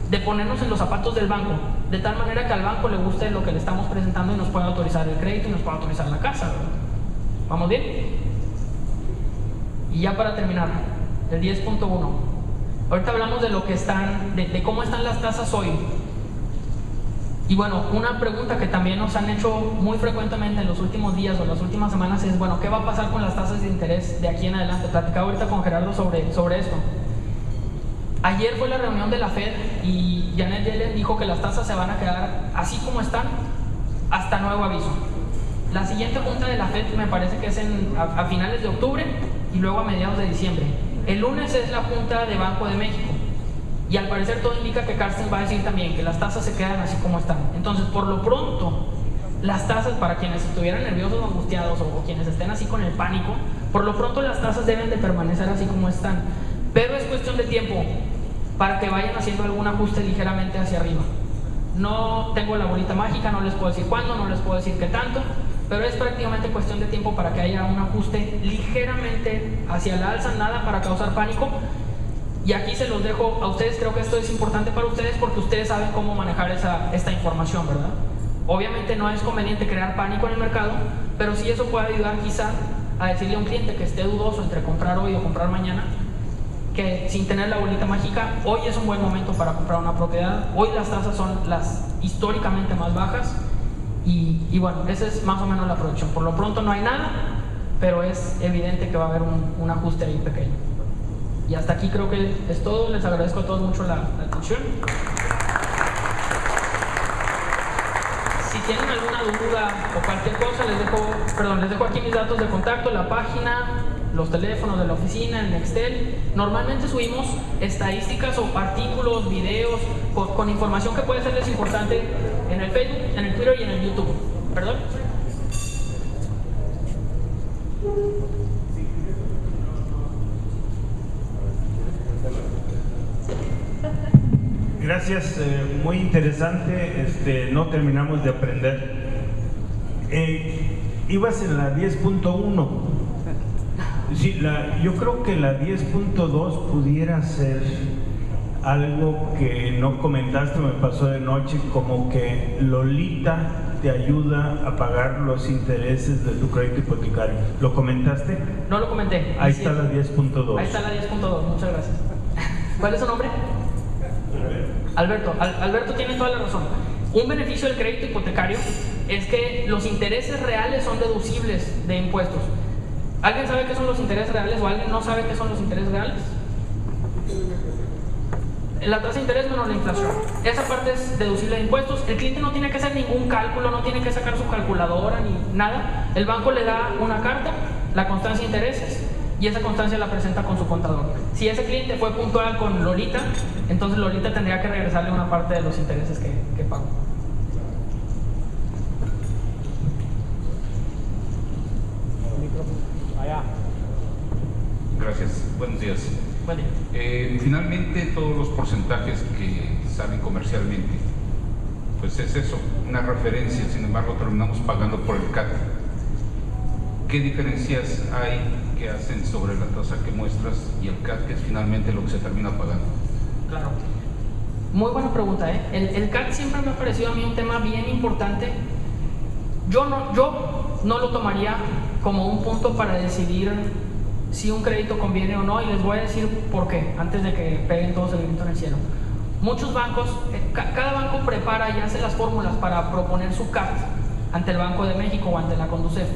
de ponernos en los zapatos del banco, de tal manera que al banco le guste lo que le estamos presentando y nos pueda autorizar el crédito y nos pueda autorizar la casa, ¿verdad? ¿Vamos bien? Y ya para terminar, el 10.1. Ahorita hablamos de lo que de cómo están las tasas hoy. Y bueno, una pregunta que también nos han hecho muy frecuentemente en los últimos días o las últimas semanas es, bueno, ¿qué va a pasar con las tasas de interés de aquí en adelante? Platicaba ahorita con Gerardo sobre esto. Ayer fue la reunión de la Fed y Janet Yellen dijo que las tasas se van a quedar así como están hasta nuevo aviso. La siguiente junta de la Fed me parece que es a finales de octubre y luego a mediados de diciembre. El lunes es la junta de Banco de México. Y al parecer todo indica que Carsten va a decir también que las tasas se quedan así como están. Entonces, por lo pronto, las tasas, para quienes estuvieran nerviosos o angustiados o quienes estén así con el pánico, por lo pronto las tasas deben de permanecer así como están. Pero es cuestión de tiempo para que vayan haciendo algún ajuste ligeramente hacia arriba. No tengo la bolita mágica, no les puedo decir cuándo, no les puedo decir qué tanto, pero es prácticamente cuestión de tiempo para que haya un ajuste ligeramente hacia la alza, nada para causar pánico. Y aquí se los dejo a ustedes, creo que esto es importante para ustedes porque ustedes saben cómo manejar esta información, ¿verdad? Obviamente no es conveniente crear pánico en el mercado, pero sí eso puede ayudar quizá a decirle a un cliente que esté dudoso entre comprar hoy o comprar mañana, que sin tener la bolita mágica, hoy es un buen momento para comprar una propiedad, hoy las tasas son las históricamente más bajas y bueno, esa es más o menos la proyección. Por lo pronto no hay nada, pero es evidente que va a haber un ajuste ahí pequeño. Y hasta aquí creo que es todo. Les agradezco a todos mucho la atención. Si tienen alguna duda o cualquier cosa, les dejo aquí mis datos de contacto, la página, los teléfonos de la oficina, el Nextel. Normalmente subimos estadísticas o artículos, videos con información que puede serles importante en el Facebook, en el Twitter y en el YouTube. ¿Perdón? Gracias, muy interesante, no terminamos de aprender. Ibas en la 10.1. Sí, yo creo que la 10.2 pudiera ser algo que no comentaste, me pasó de noche, como que Lolita te ayuda a pagar los intereses de tu crédito hipotecario. ¿Lo comentaste? No lo comenté. Ahí está la 10.2. Ahí está la 10.2, muchas gracias. ¿Cuál es su nombre? Alberto. Alberto tiene toda la razón. Un beneficio del crédito hipotecario es que los intereses reales son deducibles de impuestos. ¿Alguien sabe qué son los intereses reales o alguien no sabe qué son los intereses reales? La tasa de interés menos la inflación. Esa parte es deducible de impuestos. El cliente no tiene que hacer ningún cálculo, no tiene que sacar su calculadora ni nada. El banco le da una carta, la constancia de intereses, y esa constancia la presenta con su contador. Si ese cliente fue puntual con Lolita, entonces Lolita tendría que regresarle una parte de los intereses que pagó. Gracias, buenos días. Buen día. Finalmente, todos los porcentajes que salen comercialmente, pues es eso, una referencia, sin embargo terminamos pagando por el CAT. ¿Qué diferencias hay que hacen sobre la tasa que muestras y el CAT, que es finalmente lo que se termina pagando? Claro. Muy buena pregunta, ¿eh? El CAT siempre me ha parecido a mí un tema bien importante. Yo no lo tomaría como un punto para decidir si un crédito conviene o no, y les voy a decir por qué, antes de que peguen todos el grito en el cielo. Muchos bancos, cada banco prepara y hace las fórmulas para proponer su CAT ante el Banco de México o ante la Conducef.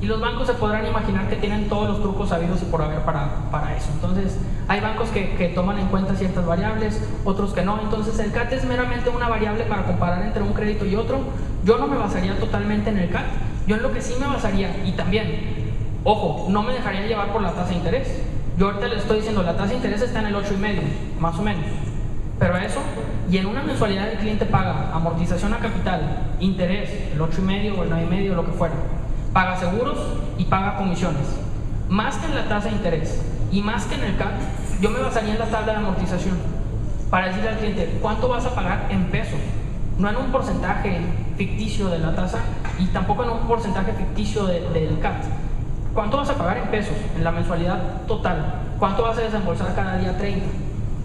Y los bancos se podrán imaginar que tienen todos los trucos sabidos y por haber para eso. Entonces, hay bancos que toman en cuenta ciertas variables, otros que no. Entonces, el CAT es meramente una variable para comparar entre un crédito y otro. Yo no me basaría totalmente en el CAT. Yo en lo que sí me basaría, y también, ojo, no me dejaría llevar por la tasa de interés. Yo ahorita les estoy diciendo, la tasa de interés está en el 8,5, más o menos. Pero eso, y en una mensualidad el cliente paga amortización a capital, interés, el 8,5 o el 9,5, lo que fuera. Paga seguros y paga comisiones. Más que en la tasa de interés y más que en el CAT, yo me basaría en la tabla de amortización para decirle al cliente cuánto vas a pagar en pesos, no en un porcentaje ficticio de la tasa y tampoco en un porcentaje ficticio del CAT. ¿Cuánto vas a pagar en pesos en la mensualidad total? ¿Cuánto vas a desembolsar cada día 30?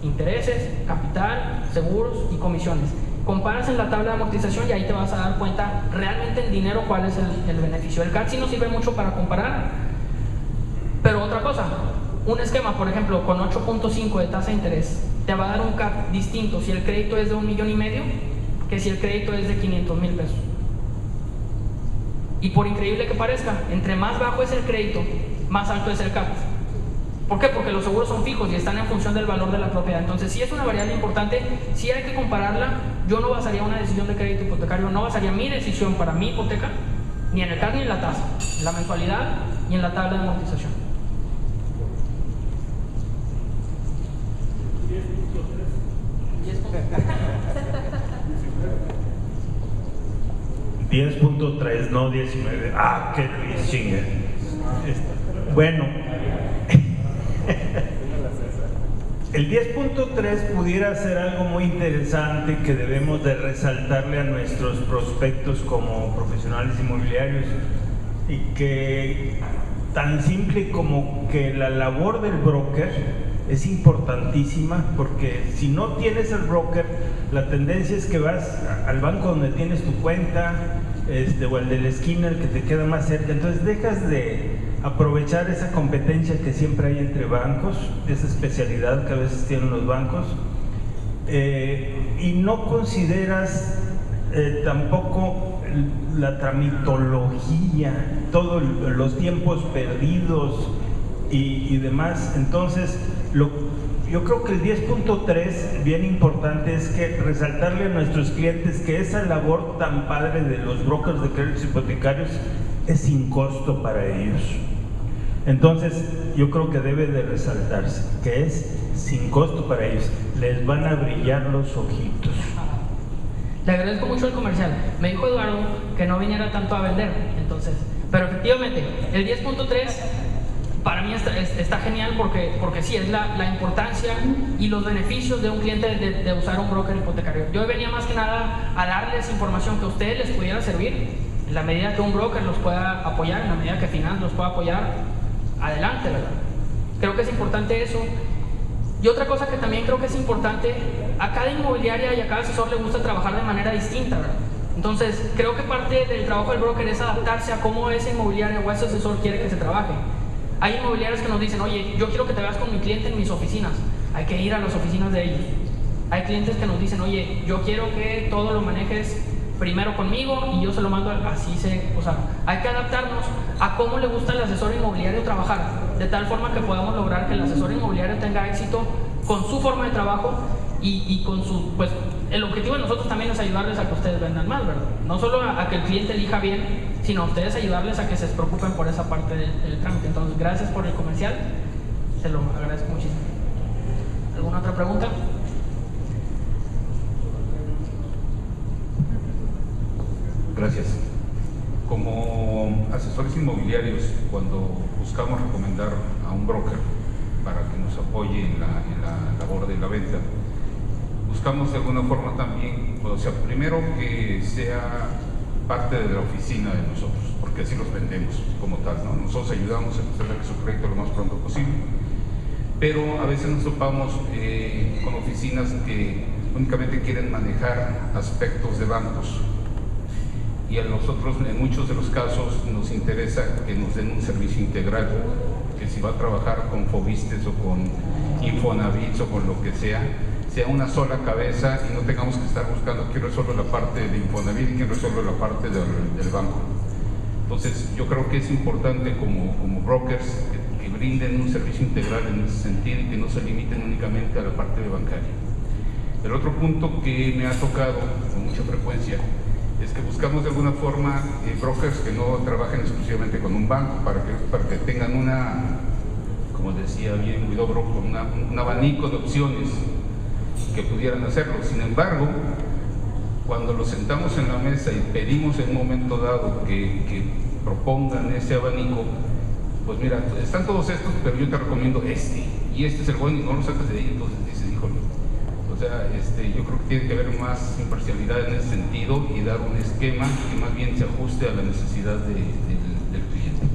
Intereses, capital, seguros y comisiones. Comparas en la tabla de amortización y ahí te vas a dar cuenta realmente en dinero cuál es el beneficio. El CAT sí nos sirve mucho para comparar. Pero otra cosa, un esquema, por ejemplo, con 8.5 de tasa de interés, te va a dar un CAT distinto si el crédito es de 1,5 millones que si el crédito es de 500,000 pesos. Y por increíble que parezca, entre más bajo es el crédito, más alto es el CAT. ¿Por qué? Porque los seguros son fijos y están en función del valor de la propiedad. Entonces, sí es una variable importante, sí hay que compararla. Yo no basaría una decisión de crédito hipotecario, no basaría mi decisión para mi hipoteca, ni en el CAT ni en la tasa, en la mensualidad y en la tabla de amortización. 10.3, no 19. Ah, qué chingue. Bueno, el 10.3 pudiera ser algo muy interesante que debemos de resaltarle a nuestros prospectos como profesionales inmobiliarios, y que tan simple como que la labor del broker es importantísima, porque si no tienes el broker, la tendencia es que vas al banco donde tienes tu cuenta, o el de la esquina, el que te queda más cerca. Entonces dejas de aprovechar esa competencia que siempre hay entre bancos, esa especialidad que a veces tienen los bancos, y no consideras tampoco la tramitología, todos los tiempos perdidos y demás. Entonces, yo creo que el 10.3, bien importante, es que resaltarle a nuestros clientes que esa labor tan padre de los brokers de créditos hipotecarios es sin costo para ellos. Entonces, yo creo que debe de resaltarse que es sin costo para ellos. Les van a brillar los ojitos. Le agradezco mucho el comercial. Me dijo Eduardo que no viniera tanto a vender, entonces. Pero efectivamente, el 10.3 para mí está genial porque sí, es la importancia y los beneficios de un cliente de usar un broker hipotecario. Yo venía más que nada a darles información que a ustedes les pudiera servir, en la medida que un broker los pueda apoyar, en la medida que Finance los pueda apoyar, adelante, ¿verdad? Creo que es importante eso. Y otra cosa que también creo que es importante, a cada inmobiliaria y a cada asesor le gusta trabajar de manera distinta, ¿verdad? Entonces, creo que parte del trabajo del broker es adaptarse a cómo esa inmobiliaria o ese asesor quiere que se trabaje. Hay inmobiliarios que nos dicen, oye, yo quiero que te veas con mi cliente en mis oficinas. Hay que ir a las oficinas de ellos. Hay clientes que nos dicen, oye, yo quiero que todo lo manejes primero conmigo y yo se lo mando así. O sea, hay que adaptarnos a cómo le gusta al asesor inmobiliario trabajar, de tal forma que podamos lograr que el asesor inmobiliario tenga éxito con su forma de trabajo y con su, pues, el objetivo de nosotros también es ayudarles a que ustedes vendan más, ¿verdad? No solo a que el cliente elija bien, sino a ustedes ayudarles a que se preocupen por esa parte del trámite. Entonces, gracias por el comercial, se lo agradezco muchísimo. ¿Alguna otra pregunta? Gracias. Como asesores inmobiliarios, cuando buscamos recomendar a un broker para que nos apoye en la labor de la venta, buscamos de alguna forma también, o sea, primero que sea parte de la oficina de nosotros, porque así los vendemos como tal, ¿no? Nosotros ayudamos a que usted su proyecto lo más pronto posible, pero a veces nos topamos con oficinas que únicamente quieren manejar aspectos de bancos, y a nosotros en muchos de los casos nos interesa que nos den un servicio integral, que si va a trabajar con Fobistes o con Infonavit o con lo que sea una sola cabeza y no tengamos que estar buscando quién resuelve la parte de Infonavit y quién resuelve la parte del banco. Entonces yo creo que es importante como brokers que brinden un servicio integral en ese sentido y que no se limiten únicamente a la parte de bancaria. El otro punto que me ha tocado con mucha frecuencia es que buscamos de alguna forma brokers que no trabajen exclusivamente con un banco para que tengan como decía bien Guidobro, un abanico de opciones que pudieran hacerlo. Sin embargo, cuando los sentamos en la mesa y pedimos en un momento dado que propongan ese abanico, pues mira, están todos estos, pero yo te recomiendo este, y este es el bueno y no lo sacas de ahí. Entonces dices, híjole, o sea, yo creo que tiene que haber más imparcialidad en ese sentido y dar un esquema que más bien se ajuste a la necesidad del cliente.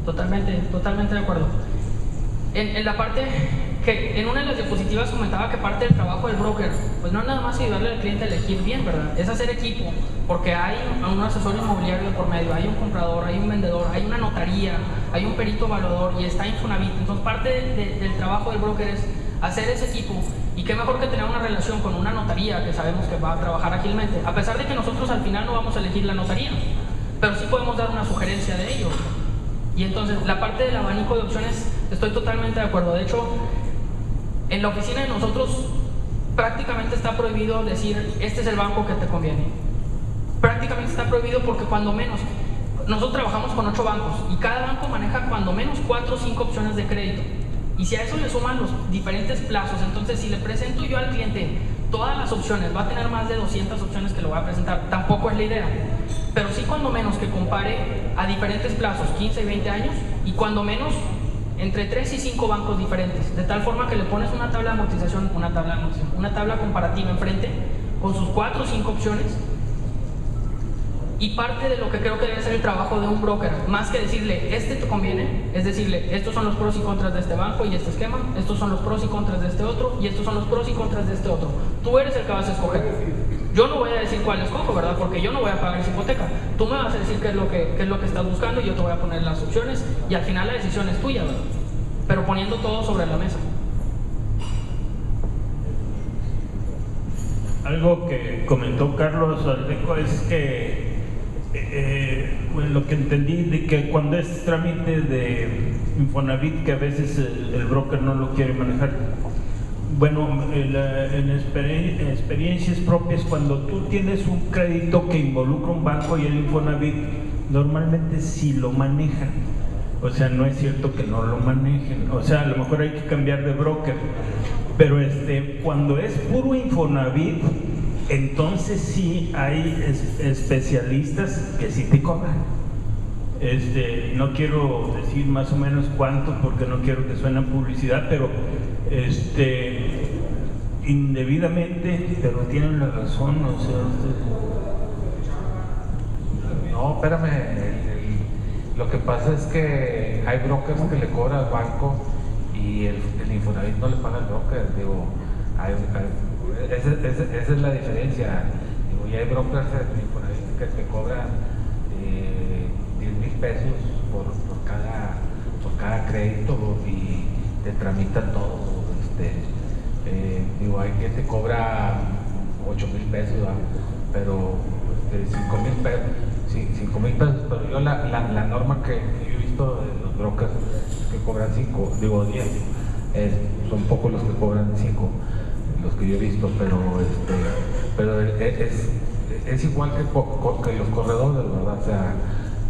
Totalmente de acuerdo. En la parte que en una de las diapositivas comentaba que parte del trabajo del broker, pues no es nada más ayudarle al cliente a elegir bien, ¿verdad? Es hacer equipo, porque hay un asesor inmobiliario por medio, hay un comprador, hay un vendedor, hay una notaría, hay un perito evaluador y está Infonavit. Entonces parte del trabajo del broker es hacer ese equipo, y qué mejor que tener una relación con una notaría que sabemos que va a trabajar ágilmente, a pesar de que nosotros al final no vamos a elegir la notaría, pero sí podemos dar una sugerencia de ello. Y entonces la parte del abanico de opciones estoy totalmente de acuerdo. De hecho, en la oficina de nosotros prácticamente está prohibido decir este es el banco que te conviene. Prácticamente está prohibido porque cuando menos, nosotros trabajamos con 8 bancos y cada banco maneja cuando menos 4 o 5 opciones de crédito. Y si a eso le suman los diferentes plazos, entonces si le presento yo al cliente todas las opciones, va a tener más de 200 opciones que lo voy a presentar. Tampoco es la idea, pero sí cuando menos que compare a diferentes plazos, 15 y 20 años, y cuando menos entre 3 y 5 bancos diferentes, de tal forma que le pones una tabla de amortización, una tabla comparativa enfrente con sus 4 o 5 opciones. Y parte de lo que creo que debe ser el trabajo de un broker, más que decirle este te conviene, es decirle estos son los pros y contras de este banco y este esquema, estos son los pros y contras de este otro y estos son los pros y contras de este otro. Tú eres el que vas a escoger. Yo no voy a decir cuál escojo, ¿verdad? Porque yo no voy a pagar esa hipoteca. Tú me vas a decir qué es lo que estás buscando y yo te voy a poner las opciones y al final la decisión es tuya, ¿verdad? Pero poniendo todo sobre la mesa. Algo que comentó Carlos Aldeco es que pues lo que entendí de que cuando es trámite de Infonavit, que a veces el broker no lo quiere manejar. Bueno, en experiencias propias, cuando tú tienes un crédito que involucra un banco y el Infonavit, normalmente sí lo manejan. O sea, no es cierto que no lo manejen. O sea, a lo mejor hay que cambiar de broker. Pero cuando es puro Infonavit, entonces sí hay especialistas que sí te cobran. No quiero decir más o menos cuánto porque no quiero que suene a publicidad, pero indebidamente, pero tienen la razón, o sea, No, espérame, lo que pasa es que hay brokers que le cobran al banco y el Infonavit no le paga al broker, digo, esa es la diferencia, digo, y hay brokers en Infonavit que te cobran 10,000 pesos por cada crédito y te tramitan todo, digo, hay quien te cobra 8,000 pesos, ¿verdad? Pero 5,000 pesos. Sí, 5,000 pesos, pero yo la norma que yo he visto de los brokers es que cobran 5, digo 10, son pocos los que cobran 5, los que yo he visto, pero es igual que los corredores, ¿verdad? O sea,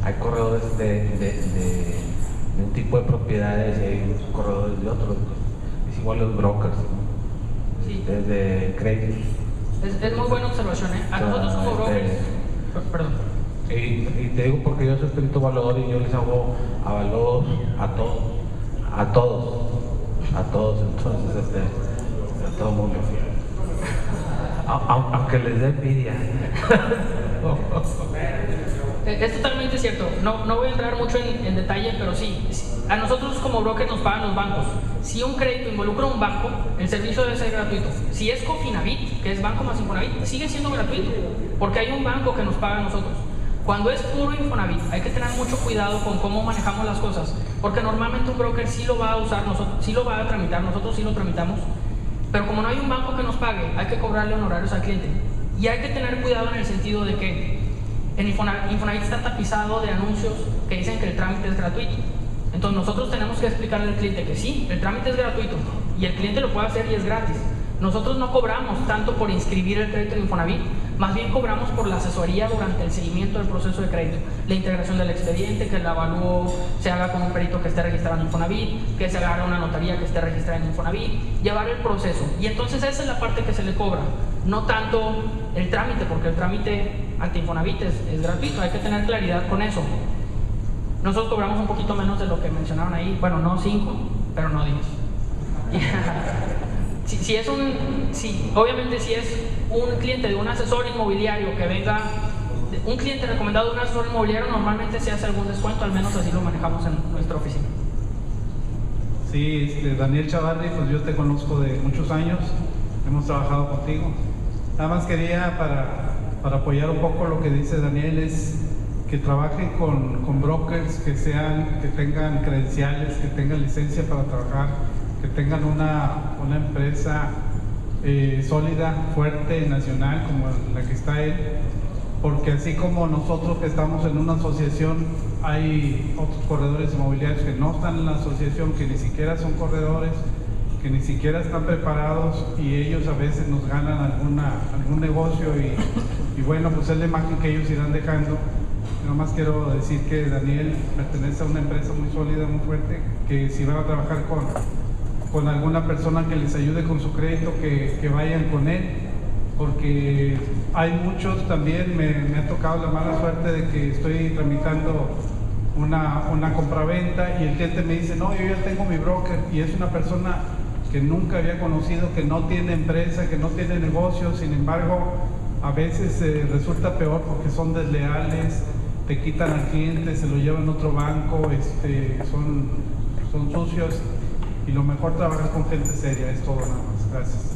hay corredores de un tipo de propiedades y hay corredores de otros, es igual los brokers, ¿no? Sí. Desde crédito. Es muy buena observación, ¿eh? A nosotros como brokers, perdón. Y te digo porque yo soy espíritu evaluador y yo les hago avalos a todos, entonces a todo mundo, aunque les dé envidia. Es totalmente cierto, no voy a entrar mucho en detalle, pero sí, a nosotros como brokers nos pagan los bancos. Si un crédito involucra un banco, el servicio debe ser gratuito. Si es Cofinavit, que es Banco más Infonavit, sigue siendo gratuito, porque hay un banco que nos paga a nosotros. Cuando es puro Infonavit, hay que tener mucho cuidado con cómo manejamos las cosas, porque normalmente un broker sí lo va a usar, sí lo va a tramitar, nosotros sí lo tramitamos, pero como no hay un banco que nos pague, hay que cobrarle honorarios al cliente. Y hay que tener cuidado en el sentido de que en Infonavit está tapizado de anuncios que dicen que el trámite es gratuito. Entonces nosotros tenemos que explicarle al cliente que sí, el trámite es gratuito y el cliente lo puede hacer y es gratis. Nosotros no cobramos tanto por inscribir el crédito en Infonavit, más bien cobramos por la asesoría durante el seguimiento del proceso de crédito, la integración del expediente, que el avalúo se haga con un perito que esté registrado en Infonavit, que se haga una notaría que esté registrada en Infonavit, llevar el proceso. Y entonces esa es la parte que se le cobra, no tanto el trámite, porque el trámite ante Infonavit es gratuito, hay que tener claridad con eso. Nosotros cobramos un poquito menos de lo que mencionaron ahí, bueno, no 5, pero no 10. Obviamente si es un cliente de un asesor inmobiliario que venga, un cliente recomendado de un asesor inmobiliario, normalmente se hace algún descuento, al menos así lo manejamos en nuestra oficina. Sí, Daniel Chavarri, pues yo te conozco de muchos años, hemos trabajado contigo. Nada más quería, para apoyar un poco lo que dice Daniel, es que trabajen con brokers que tengan credenciales, que tengan licencia para trabajar, que tengan una empresa sólida, fuerte, nacional, como la que está él, porque así como nosotros que estamos en una asociación, hay otros corredores inmobiliarios que no están en la asociación, que ni siquiera son corredores, que ni siquiera están preparados y ellos a veces nos ganan algún negocio y bueno, pues es la imagen que ellos irán dejando. Nada más quiero decir que Daniel pertenece a una empresa muy sólida, muy fuerte, que si van a trabajar con alguna persona que les ayude con su crédito, que vayan con él, porque hay muchos también, me ha tocado la mala suerte de que estoy tramitando una compraventa y el cliente me dice, no, yo ya tengo mi broker, y es una persona que nunca había conocido, que no tiene empresa, que no tiene negocio. Sin embargo, a veces resulta peor porque son desleales, te quitan al cliente, se lo llevan a otro banco, son sucios, y lo mejor trabajar con gente seria, es todo nada más. Gracias.